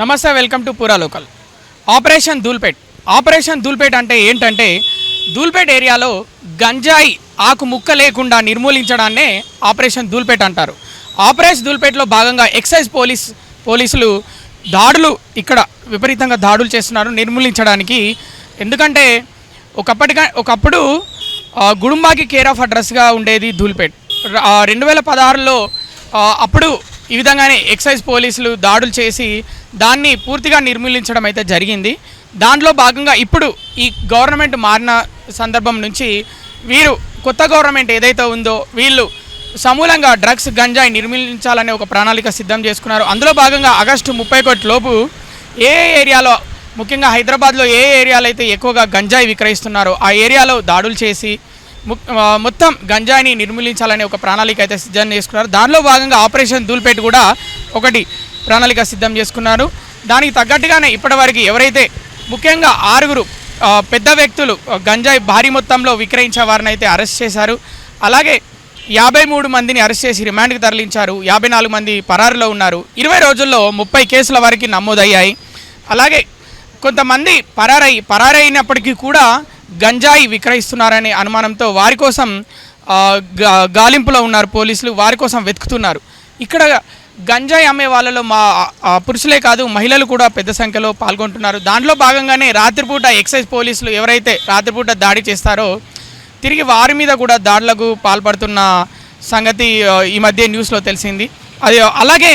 నమస్తే, welcome to పూరా local. Operation Dhoolpet అంటే ఏంటంటే ధూల్పేట్ ఏరియాలో గంజాయి ఆకు ముక్క లేకుండా నిర్మూలించడాన్నే ఆపరేషన్ ధూల్పేట్ అంటారు. ఆపరేషన్ ధూల్పేట్లో భాగంగా ఎక్సైజ్ పోలీసులు దాడులు ఇక్కడ విపరీతంగా దాడులు చేస్తున్నారు నిర్మూలించడానికి. ఎందుకంటే ఒకప్పుడు గుడుంబాకి కేర్ ఆఫ్ అడ్రస్గా ఉండేది ధూల్పేట్. 2016లో అప్పుడు ఈ విధంగానే ఎక్సైజ్ పోలీసులు దాడులు చేసి దాన్ని పూర్తిగా నిర్మూలించడం అయితే జరిగింది. దాంట్లో భాగంగా ఇప్పుడు ఈ గవర్నమెంట్ మారిన సందర్భం నుంచి వీరు కొత్త గవర్నమెంట్ ఏదైతే ఉందో వీళ్ళు సమూలంగా డ్రగ్స్ గంజాయి నిర్మూలించాలనే ఒక ప్రణాళిక సిద్ధం చేసుకున్నారు. అందులో భాగంగా ఆగస్టు 31 లోపు ఏ ఏరియాలో, ముఖ్యంగా హైదరాబాద్లో ఏ ఏరియాలో అయితే ఎక్కువగా గంజాయి విక్రయిస్తున్నారో ఆ ఏరియాలో దాడులు చేసి మొత్తం గంజాయిని నిర్మూలించాలనే ఒక ప్రణాళిక అయితే సిద్ధం చేసుకున్నారు. దానిలో భాగంగా ఆపరేషన్ ధూల్పేట్ కూడా ఒకటి ప్రణాళిక సిద్ధం చేసుకున్నారు. దానికి తగ్గట్టుగానే ఇప్పటివరకు ఎవరైతే ముఖ్యంగా 6 పెద్ద వ్యక్తులు గంజాయి భారీ మొత్తంలో విక్రయించే వారిని అయితే అరెస్ట్ చేశారు. అలాగే 53 మందిని అరెస్ట్ చేసి రిమాండ్కి తరలించారు. 54 మంది పరారులో ఉన్నారు. 20 రోజుల్లో 30 కేసుల వరకు నమోదయ్యాయి. అలాగే కొంతమంది పరారైనప్పటికీ కూడా గంజాయి విక్రయిస్తున్నారనే అనుమానంతో వారి కోసం గాలింపులో ఉన్నారు పోలీసులు. వారి కోసం వెతుకుతున్నారు. ఇక్కడ గంజాయి అమ్మే వాళ్ళలో మా పురుషులే కాదు మహిళలు కూడా పెద్ద సంఖ్యలో పాల్గొంటున్నారు. దాంట్లో భాగంగానే రాత్రిపూట ఎక్సైజ్ పోలీసులు ఎవరైతే రాత్రిపూట దాడి చేస్తారో తిరిగి వారి మీద కూడా దాడులకు పాల్పడుతున్న సంగతి ఈ మధ్య న్యూస్లో తెలిసింది. అది అలాగే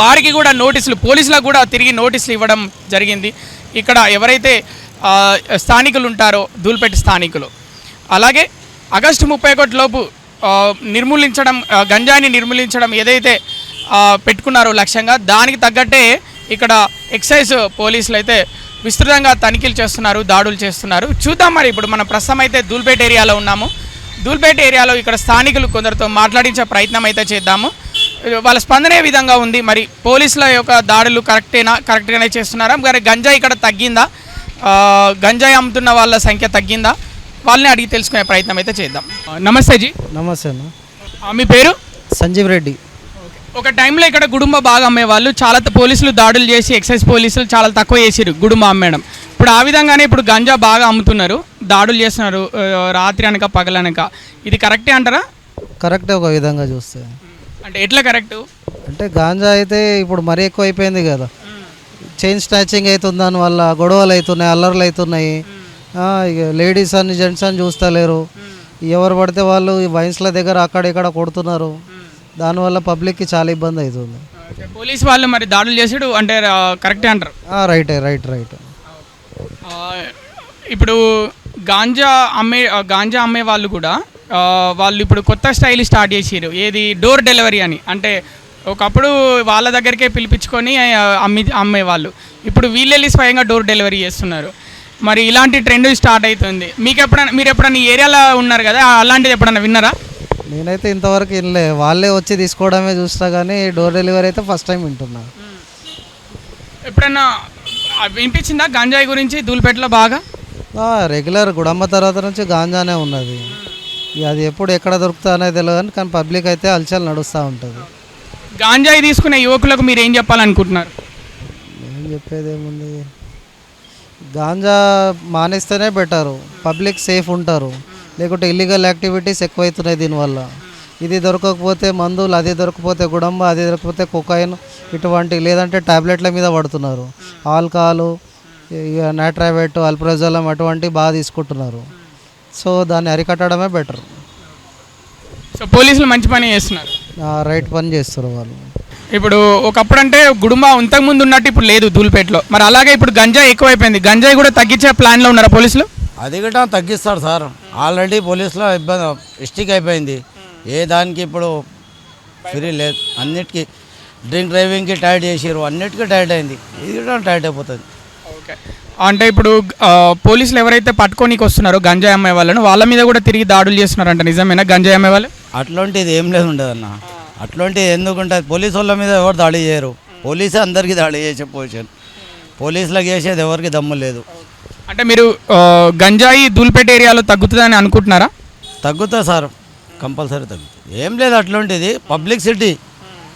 వారికి కూడా నోటీసులు, పోలీసులకు కూడా తిరిగి నోటీసులు ఇవ్వడం జరిగింది. ఇక్కడ ఎవరైతే స్థానికులు ఉంటారో ధూల్పేట్ స్థానికులు. అలాగే ఆగస్టు 31 లోపు గంజాయిని నిర్మూలించడం ఏదైతే పెట్టుకున్నారో లక్ష్యంగా, దానికి తగ్గట్టే ఇక్కడ ఎక్సైజ్ పోలీసులు అయితే విస్తృతంగా తనిఖీలు చేస్తున్నారు, దాడులు చేస్తున్నారు. చూద్దాం మరి. ఇప్పుడు మనం ప్రస్తుతం అయితే ధూల్పేట్ ఏరియాలో ఉన్నాము. ధూల్పేట్ ఏరియాలో ఇక్కడ స్థానికులు కొందరితో మాట్లాడించే ప్రయత్నం అయితే చేద్దాము. వాళ్ళ స్పందన ఏ విధంగా ఉంది, మరి పోలీసుల యొక్క దాడులు కరెక్ట్గానే చేస్తున్నారా, మరి గంజాయి ఇక్కడ తగ్గిందా, గంజాయి అమ్ముతున్న వాళ్ళ సంఖ్య తగ్గిందా, వాళ్ళని అడిగి తెలుసుకునే ప్రయత్నం అయితే చేద్దాం. నమస్తే జీ. నమస్తే అన్న. మీ పేరు? సంజీవ్ రెడ్డి. ఒక టైంలో ఇక్కడ గుడుంబ బాగా అమ్మేవాళ్ళు, చాలా పోలీసులు దాడులు చేసి ఎక్సైజ్ పోలీసులు చాలా తక్కువ చేసారు గుడుంబ అమ్మేయడం. ఇప్పుడు ఆ విధంగానే ఇప్పుడు గంజా బాగా అమ్ముతున్నారు, దాడులు చేస్తున్నారు రాత్రి అనక పగలనక. ఇది కరెక్టే అంటారా? కరెక్టే ఒక విధంగా చూస్తే. అంటే ఎట్లా కరెక్ట్ అంటే గాంజా అయితే ఇప్పుడు మరీ ఎక్కువ అయిపోయింది కదా. చైన్ స్నాచింగ్ అవుతుంది, దానివల్ల గొడవలు అవుతున్నాయి, అల్లర్లు అవుతున్నాయి. ఇక లేడీస్ అని జెంట్స్ అని చూస్తలేరు. ఎవరు పడితే వాళ్ళు ఈ వైన్స్ల దగ్గర అక్కడ ఇక్కడ కొడుతున్నారు. దానివల్ల పబ్లిక్కి చాలా ఇబ్బంది అవుతుంది. పోలీస్ వాళ్ళు మరి దాడులు చేసాడు అంటే కరెక్టే అంటారు? రైట్. ఇప్పుడు గాంజా అమ్మే వాళ్ళు కూడా వాళ్ళు ఇప్పుడు కొత్త స్టైల్ స్టార్ట్ చేసారు. ఏది డోర్ డెలివరీ అని. అంటే ఒకప్పుడు వాళ్ళ దగ్గరికే పిలిపించుకొని అమ్మేవాళ్ళు, ఇప్పుడు వీళ్ళెళ్ళి స్వయంగా డోర్ డెలివరీ చేస్తున్నారు. మరి ఇలాంటి ట్రెండ్ స్టార్ట్ అవుతుంది. మీరు ఎప్పుడన్నా ఈ ఏరియాలో ఉన్నారు కదా, అలాంటిది ఎప్పుడన్నా విన్నారా? నేనైతే ఇంతవరకు వినలే. వాళ్ళే వచ్చి తీసుకోవడమే చూస్తా, కానీ డోర్ డెలివరీ అయితే ఫస్ట్ టైం వింటున్నా. ఎప్పుడన్నా వినిపించిందా గంజాయి గురించి ధూల్పేటలో? బాగా రెగ్యులర్ గుడమ్మ తర్వాత నుంచి గాంజానే ఉన్నది. అది ఎప్పుడు ఎక్కడ దొరుకుతా అనేది తెలియదు, కానీ పబ్లిక్ అయితే హల్చల్ నడుస్తూ ఉంటుంది. గాంజాయి తీసుకునే యువకులకు మీరు ఏం చెప్పాలనుకుంటున్నారు? ఏం చెప్పేది ఏముంది, గాంజా మానేస్తేనే బెటరు, పబ్లిక్ సేఫ్ ఉంటారు. లేకుంటే ఇల్లీగల్ యాక్టివిటీస్ ఎక్కువవుతున్నాయి దీనివల్ల. ఇది దొరకకపోతే మందులు, అది దొరకకపోతే గుడంబ, అది దొరకకపోతే కొకైన్, ఇటువంటి లేదంటే టాబ్లెట్ల మీద పడుతున్నారు. ఆల్కహాలు, ఇక నాట్రావేట్, అల్ప్రోజోలం అటువంటి బాగా తీసుకుంటున్నారు. సో దాన్ని అరికట్టడమే బెటర్. సో పోలీసులు మంచి పని చేస్తున్నారు, రైట్ పని చేస్తారు వాళ్ళు. ఇప్పుడు ఒకప్పుడు అంటే గుడుంబ ఇంతకుముందు ఉన్నట్టు ఇప్పుడు లేదు ధూల్పేటలో. మరి అలాగే ఇప్పుడు గంజాయి ఎక్కువైపోయింది. గంజాయి కూడా తగ్గించే ప్లాన్లో ఉన్నారా పోలీసులు? అది కూడా తగ్గిస్తారు సార్. ఆల్రెడీ పోలీసులో ఇబ్బంది స్టిక్ అయిపోయింది. ఏ దానికి ఇప్పుడు ఫ్రీ లేదు. అన్నిటికీ డ్రింక్ డ్రైవింగ్కి టైట్ చేసారు, అన్నిటికీ టైట్ అయింది. ఇది కూడా టైట్ అయిపోతుంది. ఓకే. అంటే ఇప్పుడు పోలీసులు ఎవరైతే పట్టుకోనికి వస్తున్నారో గంజాయి అమ్మే వాళ్ళను, వాళ్ళ మీద కూడా తిరిగి దాడులు చేస్తున్నారంట. నిజమేనా గంజాయి అమ్మే వాళ్ళు? అట్లాంటిది ఏం లేదు ఉండదు అన్న. అట్లాంటిది ఎందుకుంటుంది? పోలీసు వాళ్ళ మీద ఎవరు దాడి చేయరు. పోలీసే అందరికీ దాడి చేసే పొజిషన్. పోలీసులకు చేసేది ఎవరికి దమ్ము లేదు. అంటే మీరు గంజాయి ధూల్పేట ఏరియాలో తగ్గుతుందని అనుకుంటున్నారా? తగ్గుతుంది సార్, కంపల్సరీ తగ్గుతుంది. ఏం లేదు అట్లాంటిది. పబ్లిక్ సిటీ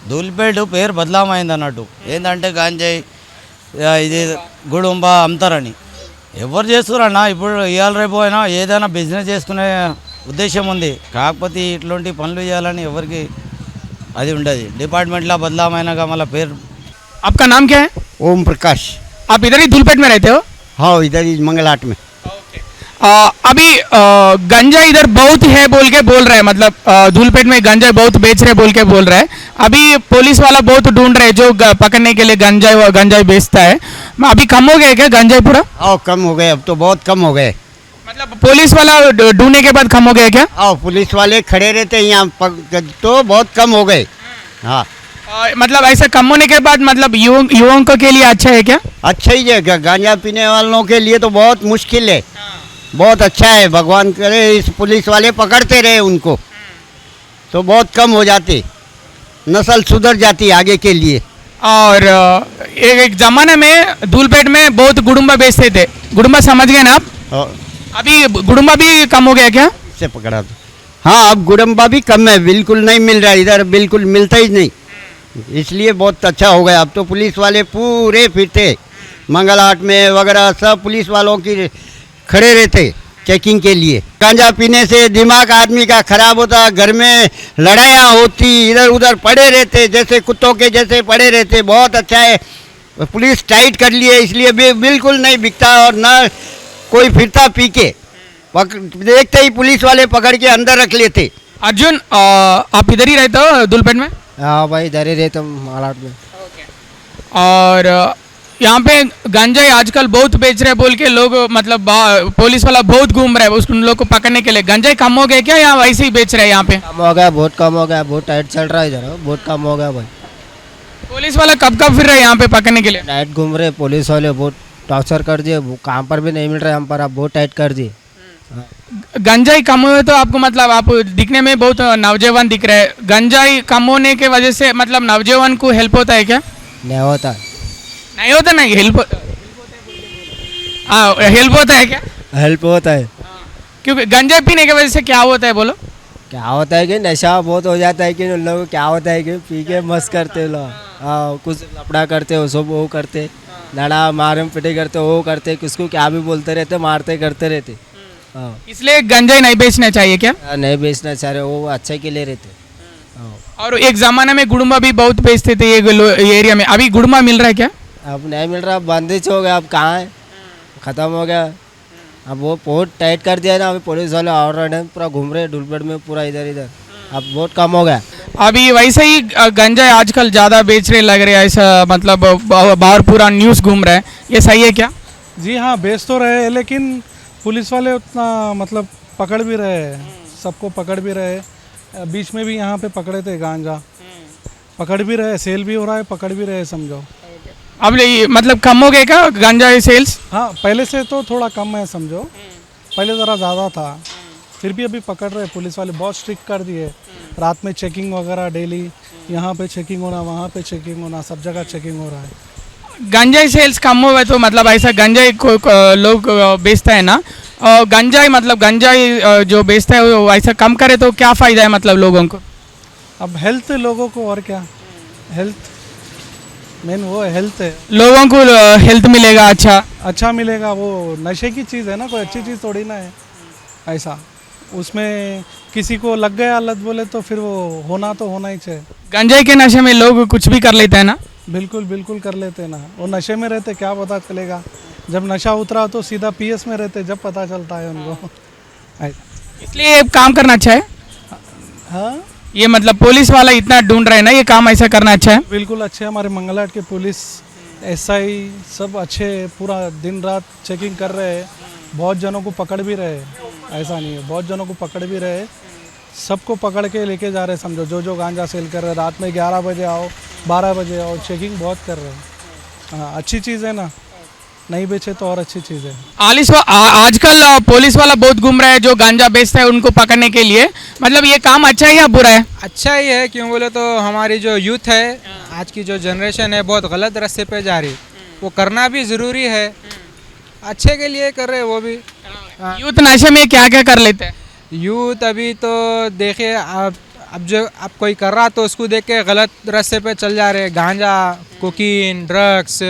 ధూళిపేట పేరు బదలామైంది అన్నట్టు. ఏంటంటే గాంజాయి ఇది గుడుంబ అమ్ముతారని ఎవరు చేస్తున్నారన్న. ఇప్పుడు ఇవాళ రేపు అయినా ఏదైనా బిజినెస్ చేసుకునే ఉద్దేశం ఉంది, కాకపోతే ఇట్లాంటి పనులు చేయాలని ఎవరికి అది ఉండదు. డిపార్ట్మెంట్లో బదలామైనాక మళ్ళీ పేరు. आपका नाम क्या है? ओम प्रकाश। आप इधर ही धूलपेट में रहते हो? हाँ, इधर ही मंगलाट में। अभी गंजा इधर बहुत है बोल के बोल रहे हैं, मतलब धूलपेट में गंजा बहुत बेच रहे बोल के बोल रहे हैं। अभी पुलिस वाला बहुत ढूंढ रहे हैं जो पकड़ने के लिए गंजाई बेचता है। अभी कम हो गया क्या गंजाई पूरा? आओ कम हो गए, अब तो बहुत कम हो गए। मतलब पुलिस वाला ढूंढने के बाद कम हो गया क्या? आओ पुलिस वाले खड़े रहते हैं यहाँ तो बहुत कम हो गए। हाँ, मतलब ऐसा कम होने के बाद मतलब युवाओं के लिए अच्छा है क्या? अच्छा ही है, गांजा पीने वालों के लिए तो बहुत मुश्किल है। बहुत अच्छा है, भगवान करे इस पुलिस वाले पकड़ते रहे उनको तो बहुत कम हो जाते, नस्ल सुधर जाती आगे के लिए। और एक जमाने में धूलपेट में बहुत गुडुम्बा बेचते थे, गुडुम्बा समझ गए ना आप? और अभी गुडुम्बा भी कम हो गया क्या? से पकड़ा तो हाँ, अब गुड़म्बा भी कम है, बिल्कुल नहीं मिल रहा, इधर बिल्कुल मिलता ही नहीं, इसलिए बहुत अच्छा हो गया। अब तो पुलिस वाले पूरे फिरते मंगलाट में वगैरह, सब पुलिस वालों की खड़े रहते चेकिंग के लिए। गांजा पीने से दिमाग आदमी का खराब होता, घर में लड़ाइयाँ होती, इधर उधर पड़े रहते जैसे कुत्तों के जैसे पड़े रहते। बहुत अच्छा है, पुलिस टाइट कर लिए इसलिए बिल्कुल नहीं बिकता और ना कोई फिरता पी के, देखते ही पुलिस वाले पकड़ के अंदर रख लेते। अर्जुन आप इधर ही रहते हो धूलपेट में? हाँ भाई, इधर ही रहते हम मंगलाट में। और यहाँ पे गंजाई आजकल बहुत बेच रहे बोल के लोग, मतलब पुलिस वाला बहुत घूम रहा है उन लोग को पकड़ने के लिए। गंजाई कम हो गया क्या या वैसे ही बेच रहे हैं यहाँ पे? कम हो गया, बहुत कम हो गया, बहुत टाइट चल रहा है इधर, बहुत कम हो गया भाई। पुलिस वाला कब कब फिर रहे हैं यहाँ पे पकड़ने के लिए? टाइट घूम रहे पुलिस वाले, बहुत टॉर्चर कर दिए, काम पर भी नहीं मिल रहा है हम पर, आप बहुत टाइट कर दिए। गंजाई कम हुए तो आपको, मतलब आप दिखने में बहुत नौजवान दिख रहे हैं, गंजाई कम होने के वजह से मतलब नौजवान को हेल्प होता है क्या? नहीं होता, नहीं होता, नहीं हेल्प, हाँ हेल्प होता है क्या? हेल्प होता है। क्योंकि गंजाई पीने की वजह से क्या होता है बोलो? क्या होता है कि नशा बहुत हो जाता है कि उन लोगों को क्या होता है कि पी के मस्त करते लोग, हाँ कुछ लपड़ा करते हो, सब वो करते, लड़ा मारम पिटे करते, वो करते, किसको क्या भी बोलते रहते, मारते करते रहते। हाँ, इसलिए गंजाई नहीं बेचना चाहिए क्या? नहीं बेचना चाह रहे, वो अच्छे के लिए रहते। हाँ, और एक जमाने में गुड़ुम्बा भी बहुत बेचते थे ये एरिया में, अभी गुड़ुम्बा मिल रहा है क्या? अब नहीं मिल रहा, बंदिश हो गया, अब कहाँ है, ख़त्म हो गया। अब वो बहुत टाइट कर दिया ना, अभी पुलिस वाले और पूरा घूम रहे धूलपेट में पूरा इधर इधर, अब बहुत कम हो गया। अभी वैसे ही गंजाई आजकल ज़्यादा बेच रहे लग रहे हैं, ऐसा मतलब बाहर पूरा न्यूज़ घूम रहा है, ये सही है क्या? जी हाँ, बेच तो रहे हैं लेकिन पुलिस वाले उतना मतलब पकड़ भी रहे हैं, सबको पकड़ भी रहे। बीच में भी यहाँ पे पकड़े थे गांजा, पकड़ भी रहे, सेल भी हो रहा है, पकड़ भी रहे, समझो। अब ये मतलब कम हो गए क्या गांजा सेल्स? हाँ, पहले से तो थोड़ा कम है समझो, पहले ज़रा ज़्यादा था, फिर भी अभी पकड़ रहे। पुलिस वाले बहुत स्ट्रिक्ट कर दिए, रात में चेकिंग वगैरह डेली, यहाँ पे चेकिंग होना, वहाँ पे चेकिंग होना, सब जगह चेकिंग हो रहा है। गंजाई सेल्स कम हुए तो मतलब ऐसा गंजाई को लोग बेचता है ना, और गंजाई मतलब गंजाई जो बेचता है वो ऐसा कम करे तो क्या फ़ायदा है मतलब लोगों को? अब हेल्थ लोगों को, और क्या, हेल्थ मेन वो हेल्थ है, लोगों को हेल्थ मिलेगा, अच्छा मिलेगा। वो नशे की चीज़ है ना, कोई अच्छी चीज़ थोड़ी ना है ऐसा, उसमें किसी को लग गया आदत बोले तो फिर वो होना तो होना ही चाहिए। गंजाई के नशे में लोग कुछ भी कर लेते हैं ना? बिल्कुल बिल्कुल कर लेते ना, वो नशे में रहते, क्या पता चलेगा, जब नशा उतरा तो सीधा पीएस में रहते, जब पता चलता है उनको। इसलिए ये काम करना अच्छा है। हाँ, ये मतलब पुलिस वाला इतना ढूंढ रहे हैं ना, ये काम ऐसा करना अच्छा है। बिल्कुल अच्छे, हमारे मंगलाट के पुलिस एसआई सब अच्छे, पूरा दिन रात चेकिंग कर रहे हैं, बहुत जनों को पकड़ भी रहे, ऐसा नहीं है, बहुत जनों को पकड़ भी रहे, सबको पकड़ के लेके जा रहे, समझो जो गांजा सेल कर रहे, रात में 11 बजे आओ, 12 बजे आओ, चेकिंग बहुत कर रहे हैं। हाँ, अच्छी चीज़ है ना, नहीं बेचे तो और अच्छी चीज़ है। आजकल पुलिस वाला बहुत घूम रहा है जो गांजा बेचता है उनको पकड़ने के लिए, मतलब ये काम अच्छा है या बुरा है? अच्छा ही है, क्यों बोले तो हमारी जो यूथ है, आज की जो जनरेशन है, बहुत गलत रास्ते पे जा रही, वो करना भी ज़रूरी है, अच्छे के लिए कर रहे वो भी। यूथ नशे में क्या क्या कर लेते हैं? यूथ अभी तो देखिए, अब जो अब कोई कर रहा तो उसको देख के गलत रास्ते पे चल जा रहे, गांजा, कोकीन, ड्रग्स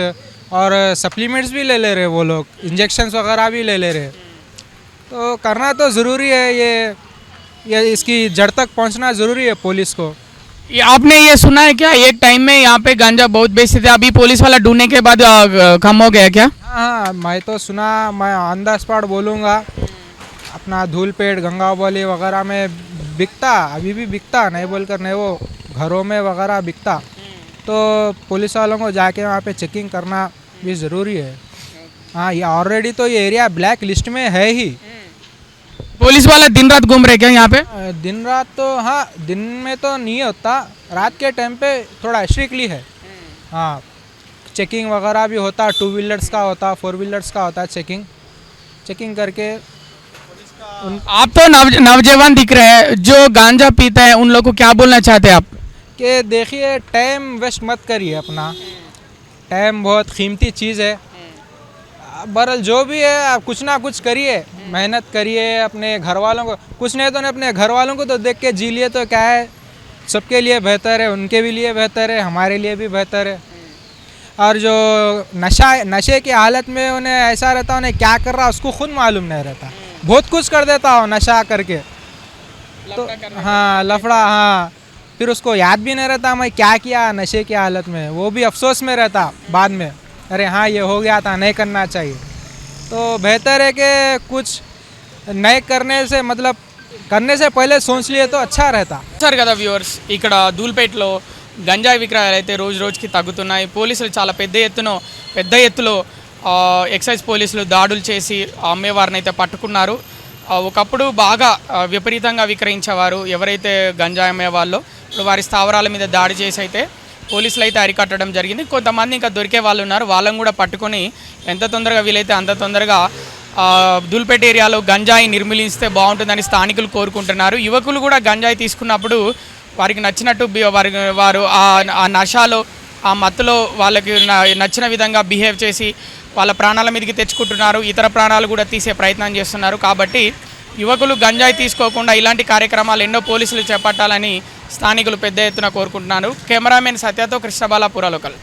और सप्लीमेंट्स भी ले ले रहे वो लोग, इंजेक्शंस वगैरह भी ले ले रहे। तो करना तो ज़रूरी है, ये इसकी जड़ तक पहुंचना ज़रूरी है पुलिस को। ये आपने ये सुना है क्या, एक टाइम में यहाँ पे गांजा बहुत बेचते थे, अभी पुलिस वाला ढूंढने के बाद कम हो गया क्या? हाँ, मैं तो सुना, मैं ऑन द स्पॉट बोलूँगा, अपना धूलपेट, गंगावली वगैरह में बिकता, अभी भी बिकता, नहीं बोलकर नहीं, वो घरों में वगैरह बिकता। तो पुलिस वालों को जाके वहाँ पे चेकिंग करना भी ज़रूरी है। हाँ, ये ऑलरेडी तो ये एरिया ब्लैक लिस्ट में है ही। पुलिस वाला दिन रात घूम रहे क्या यहाँ पे? दिन रात तो हाँ, दिन में तो नहीं होता, रात के टाइम पे थोड़ा स्ट्रिक्टली है। हाँ, चेकिंग वगैरह भी होता, 2 व्हीलर्स का होता, 4 व्हीलर्स का होता, चेकिंग करके। आप तो नौजवान दिख रहे हैं, जो गांजा पीता है उन लोग को क्या बोलना चाहते हैं आप? कि देखिए, टाइम वेस्ट मत करिए अपना, टाइम बहुत कीमती चीज़ है। बहरहाल जो भी है, आप कुछ ना कुछ करिए, मेहनत करिए, अपने घर वालों को, कुछ नहीं तो नहीं अपने घर वालों को तो देख के जी लिए तो क्या है, सबके लिए बेहतर है, उनके भी लिए बेहतर है, हमारे लिए भी बेहतर है। और जो नशे की हालत में उन्हें ऐसा रहता, उन्हें क्या कर रहा उसको खुद मालूम नहीं रहता, बहुत कुछ कर देता हो नशा करके, तो हाँ लफड़ा, हाँ, फिर उसको याद भी नहीं रहता मैं क्या किया नशे की हालत में, वो भी अफसोस में रहता बाद में, अरे हाँ ये हो गया था, नहीं करना चाहिए। तो बेहतर है कि कुछ नए करने से, मतलब करने से पहले सोच लिए तो अच्छा रहता। సార్ కదా వ్యూవర్స్, ఇక్కడ ధూల్పేటలో గంజాయి విక్రయాలు అయితే రోజు రోజుకి తగ్గుతున్నాయి. పోలీసులు చాలా పెద్ద ఎత్తులో ఎక్సైజ్ పోలీసులు దాడులు చేసి అమ్మేవారిని అయితే పట్టుకున్నారు. ఒకప్పుడు బాగా విపరీతంగా విక్రయించేవారు ఎవరైతే గంజాయి అమ్మేవాళ్ళో, ఇప్పుడు వారి స్థావరాల మీద దాడి చేసి అయితే పోలీసులు అయితే అరికట్టడం జరిగింది. కొంతమంది ఇంకా దొరికే వాళ్ళు ఉన్నారు, వాళ్ళని కూడా పట్టుకొని ఎంత తొందరగా వీలైతే అంత తొందరగా ధూల్పేట ఏరియాలో గంజాయి నిర్మూలిస్తే బాగుంటుందని స్థానికులు కోరుకుంటున్నారు. యువకులు కూడా గంజాయి తీసుకున్నప్పుడు వారికి నచ్చినట్టు వారు ఆ నషాలో, ఆ మత్తులో వాళ్ళకి నచ్చిన విధంగా బిహేవ్ చేసి వాళ్ళ ప్రాణాల మీదకి తెచ్చుకుంటున్నారు, ఇతర ప్రాణాలు కూడా తీసే ప్రయత్నం చేస్తున్నారు. కాబట్టి యువకులు గంజాయి తీసుకోకుండా ఇలాంటి కార్యక్రమాలు ఎన్నో పోలీసులు చేపట్టాలని స్థానికులు పెద్ద ఎత్తున కోరుకుంటున్నారు. కెమెరామెన్ సత్యతో కృష్ణబాల పురాలోకల్.